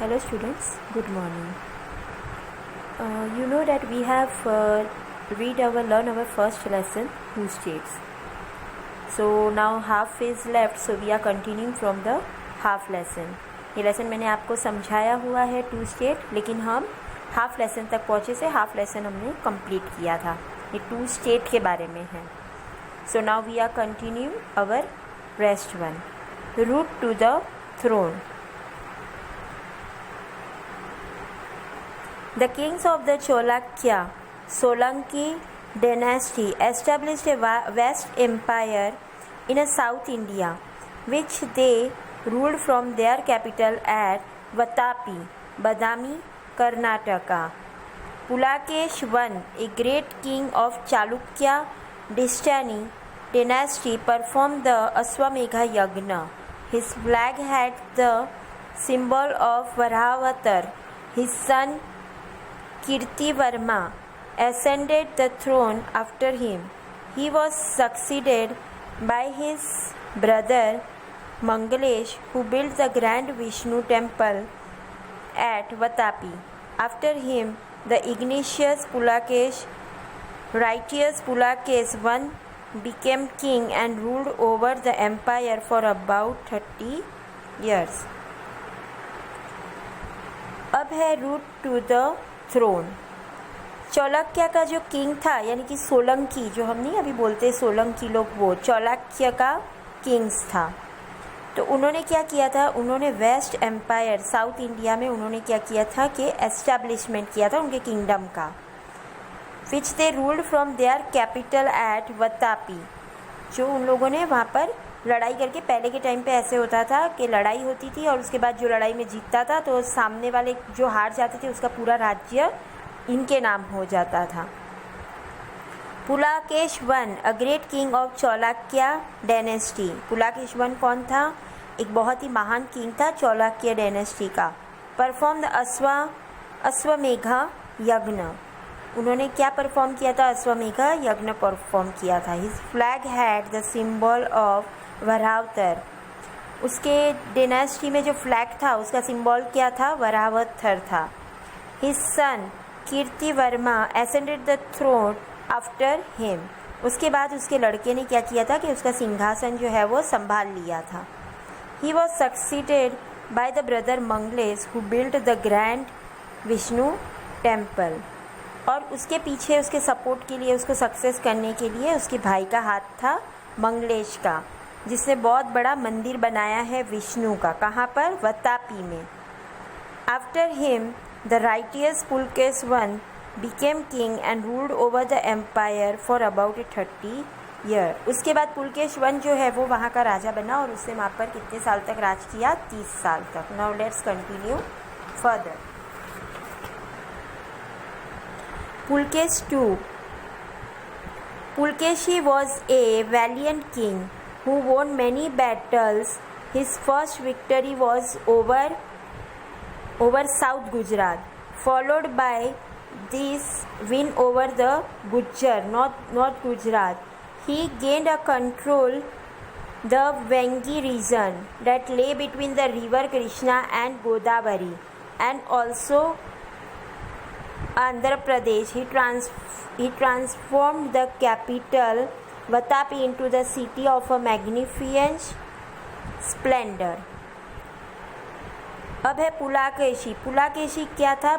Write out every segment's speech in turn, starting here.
Hello students, good morning. You know that we have learn our first lesson, two states. So now half is left, so we are continuing from the half lesson. ये lesson मैंने आपको समझाया हुआ है to state, लेकिन हम half lesson तक पहुँचे से हाफ लेसन हमने कंप्लीट किया था. ये टू स्टेट के बारे में है. So now we are continue our rest one. Route to the throne. The kings of the Cholakya Solanki dynasty established a vast empire in South India, which they ruled from their capital at Vatapi, Badami, Karnataka. Pulakesh I, a great king of Chalukya dynasty, performed the Aswamegha Yagna. His flag had the symbol of Varavatar. His son Kirtivarma ascended the throne after him. He was succeeded by his brother Mangalesh, who built the grand Vishnu temple at Vatapi. After him, the Ignatius Pulakesh, righteous Pulakesh I, became king and ruled over the empire for about 30 years. अब है root to the throne. चौलाक्य का जो king था, यानी कि सोलंकी, जो हम नहीं अभी बोलते सोलंकी लोग, वो चौलाक्य का किंग्स था. तो उन्होंने क्या किया था, उन्होंने वेस्ट एम्पायर साउथ इंडिया में उन्होंने क्या किया था कि एस्टैब्लिशमेंट किया था उनके किंगडम का. Which they ruled from their capital at Vatapi. जो उन लोगों ने वहाँ पर लड़ाई करके, पहले के टाइम पे ऐसे होता था कि लड़ाई होती थी और उसके बाद जो लड़ाई में जीतता था तो सामने वाले जो हार जाते थे उसका पूरा राज्य इनके नाम हो जाता था. Pulakesh I, a great king of Chalukya dynasty. Pulakesh I कौन था, एक बहुत ही महान किंग था चौलाक्य डायनेस्टी का. Perform the Ashwamedha yajna. उन्होंने क्या परफॉर्म किया था, अश्वमेघा यज्ञ परफॉर्म किया था. His flag had the symbol of Varavatar. उसके डायनेस्टी में जो फ्लैग था उसका सिंबल क्या था, वरावतर था. His son Kirtivarma ascended the throne after him. उसके बाद उसके लड़के ने क्या किया था कि उसका सिंहासन जो है वो संभाल लिया था. He was succeeded by the brother Mangalesha, who built the grand Vishnu temple. और उसके पीछे उसके सपोर्ट के लिए, उसको सक्सेस करने के लिए उसके भाई का हाथ था मंगलेश का, जिसने बहुत बड़ा मंदिर बनाया है विष्णु का. कहाँ पर, वतापी में. After him the righteous Pulkesh I became king and ruled over the empire for about 30 years. उसके बाद पुलकेश I जो है वो वहाँ का राजा बना और उसने वहाँ पर कितने साल तक राज किया, 30 साल तक. Now let's continue further. Pulkesh II. Pulkeshi was a valiant king who won many battles. His first victory was over South Gujarat, followed by this win over the Gujjar, North Gujarat. He gained a control the Vengi region that lay between the river Krishna and Godavari, and also Andhra Pradesh. He transformed the capital Vatapi into the city of a magnificent splendor. अब है पुलाकेशी. पुलाकेशी क्या था,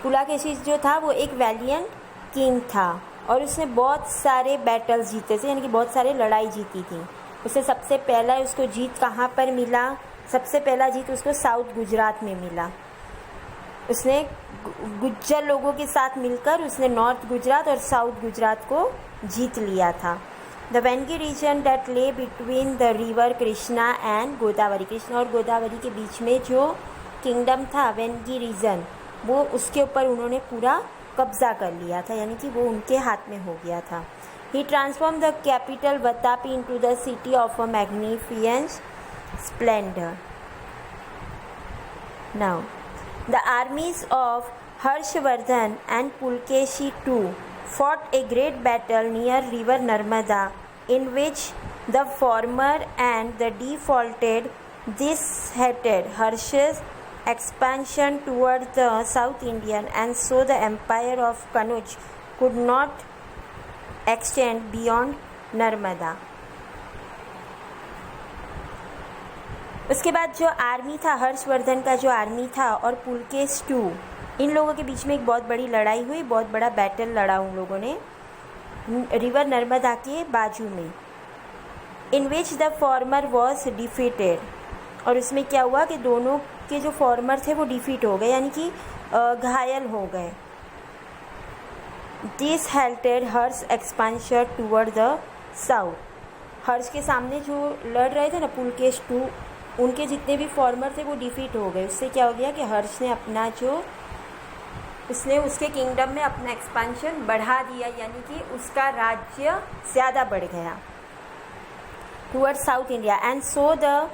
पुलाकेशी जो था वो एक valiant king था और उसने बहुत सारे बैटल्स जीते थे, यानी कि बहुत सारे लड़ाई जीती थी. उससे सबसे पहला उसको जीत कहाँ पर मिला, सबसे पहला जीत उसको साउथ गुजरात में मिला. उसने गुज्जर लोगों के साथ मिलकर उसने नॉर्थ गुजरात और साउथ गुजरात को जीत लिया था. द वेंगी रीजन डेट ले between the river Krishna and Godavari. Krishna और गोदावरी के बीच में जो किंगडम था वेंगी रीजन, वो उसके ऊपर उन्होंने पूरा कब्जा कर लिया था, यानी कि वो उनके हाथ में हो गया था. He transform the capital Vatapi into the city of a magnificent splendour. Now the armies of Harshvardhan and Pulkeshi II fought a great battle near river Narmada, in which the former and the defaulted This hated Harsh's expansion toward the South Indian, and so the empire of Kanuj could not extend beyond Narmada. उसके बाद जो army था, हर्षवर्धन का जो army था और Pulkesh to, इन लोगों के बीच में एक बहुत बड़ी लड़ाई हुई, बहुत बड़ा बैटल लड़ा उन लोगों ने रिवर नर्मदा के बाजू में, in which the former was defeated. और उसमें क्या हुआ कि दोनों के जो फॉर्मर थे वो डिफीट हो गए, यानी कि घायल हो गए. This halted Harsh expansion toward the south. Harsh के सामने जो लड़ रहे थे ना पुलकेश टू, उनके जितने भी फॉर्मर थे वो डिफीट हो गए. उससे क्या हो गया कि हर्ष ने अपना जो उसने उसके किंगडम में अपना एक्सपांशन बढ़ा दिया, यानी कि उसका राज्य ज़्यादा बढ़ गया toward south India. And so the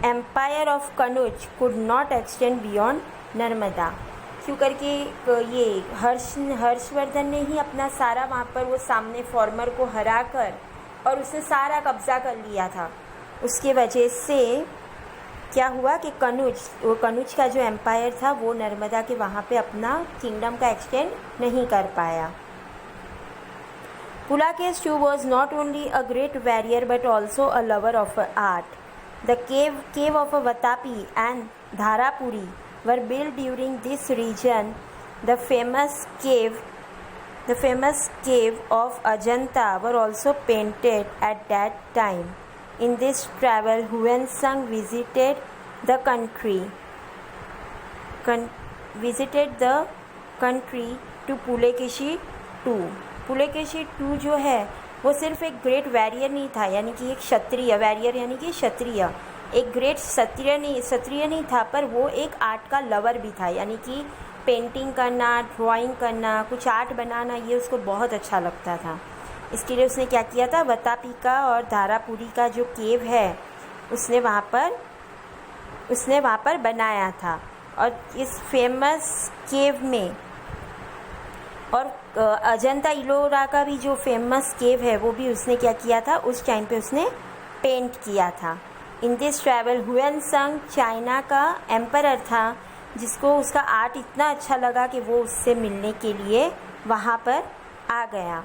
empire of Kannauj could not extend beyond Narmada. क्यों करके ये हर्षवर्धन ने ही अपना सारा वहाँ पर वो सामने फॉर्मर को हरा कर और उसने सारा कब्जा कर लिया था. उसके वजह से क्या हुआ कि कनौज का जो एम्पायर था वो नर्मदा के वहाँ पे अपना किंगडम का एक्सटेंड नहीं कर पाया. Pulakes too was not only a great warrior but also a lover of art. The cave of Vatapi and Dharapuri were built during this region. The famous cave of Ajanta were also painted at that time. In this travel, Huensang visited the country to Pulekeshi too. Pulakeshi two जो है वो सिर्फ एक great warrior नहीं था, यानी कि एक क्षत्रिय, वॉरियर यानी कि क्षत्रिय, एक ग्रेट क्षत्रिय नहीं था, पर वो एक आर्ट का लवर भी था, यानी कि पेंटिंग करना, ड्राइंग करना, कुछ आर्ट बनाना, ये उसको बहुत अच्छा लगता था. इसके लिए उसने क्या किया था, वतापी का और धारापुरी का जो केव है उसने वहाँ पर बनाया था. और इस फेमस केव में और अजंता इलोरा का भी जो फेमस केव है वो भी उसने क्या किया था, उस टाइम पे उसने पेंट किया था. इन दिस ट्रैवल हुएनसंग चाइना का एम्परर था, जिसको उसका आर्ट इतना अच्छा लगा कि वो उससे मिलने के लिए वहाँ पर आ गया.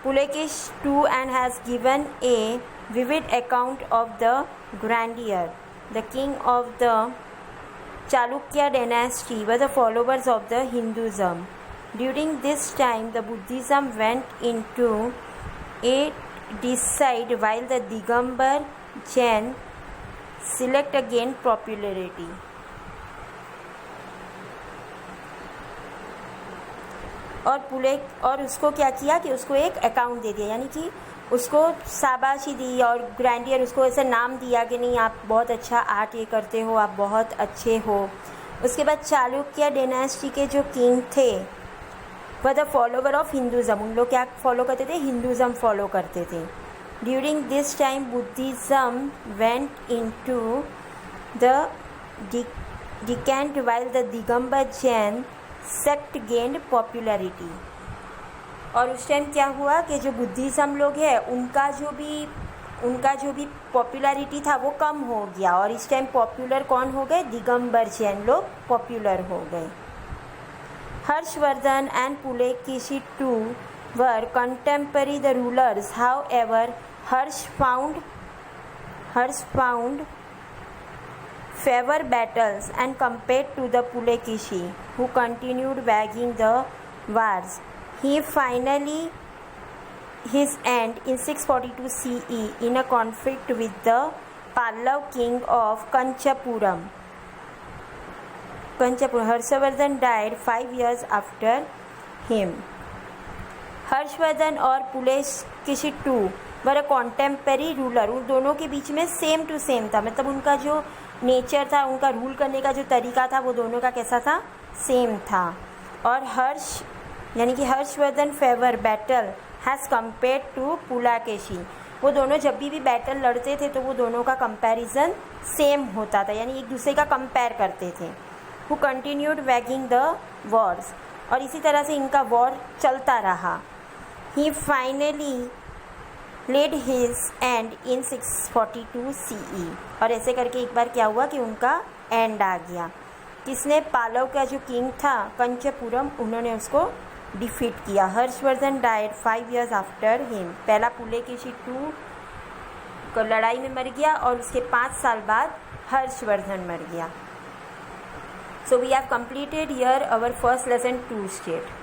Pulakesh two and has given a vivid account of the grandeur. The king of the Chalukya dynasty were the followers of the Hinduism. During this time, the Buddhism went into a decline while the Digambar Jain select again popularity. और उसको क्या किया कि उसको एक account दे दिया, यानी कि उसको शाबाशी दी और ग्रैंडियर, उसको ऐसा नाम दिया कि नहीं आप बहुत अच्छा आर्ट ये करते हो, आप बहुत अच्छे हो. उसके बाद चालुक्य डायनेस्टी के जो किंग थे वह द फॉलोवर ऑफ हिंदुज़म, उन लोग क्या फॉलो करते थे, हिंदुज़म फॉलो करते थे. During this time Buddhism went into the decline while the Digambar Jain sect gained popularity. और उस टाइम क्या हुआ कि जो बुद्धिज़्म लोग हैं उनका जो भी पॉपुलैरिटी था वो कम हो गया, और इस टाइम पॉपुलर कौन हो गए, दिगंबर जैन लोग पॉपुलर हो गए. Harshvardhan and Pulekeshi too were contemporary the rulers. However, Harsh found favor battles and compared to the Pulekeshi, who continued waging the wars. He finally his end in 642 CE in a conflict with the Pallav king of Kanchapuram. Harshvardhan died 5 years after him. Harshavardhana और Pulakeshi two were a contemporary ruler. उन दोनों के बीच में same to same था, मतलब उनका जो nature था, उनका रूल करने का जो तरीका था वो दोनों का कैसा था, सेम था. और यानी कि Harshavardhana favour battle has compare to Pulakeshi. वो दोनों जब भी बैटल लड़ते थे तो वो दोनों का कंपैरिजन सेम होता था, यानी एक दूसरे का कंपेयर करते थे. who continued waging the wars. और इसी तरह से इनका वॉर चलता रहा. He led his end in 642 CE। और ऐसे करके एक बार क्या हुआ कि उनका एंड आ गया। किसने? पालव का जो किंग था कंचपुरम, उन्होंने उसको डिफीट किया। Harshvardhan died 5 years after him. पहला पुलकेशी II लड़ाई में मर गया और उसके 5 साल बाद हर्षवर्धन मर गया। So we have completed here our first lesson 2 state.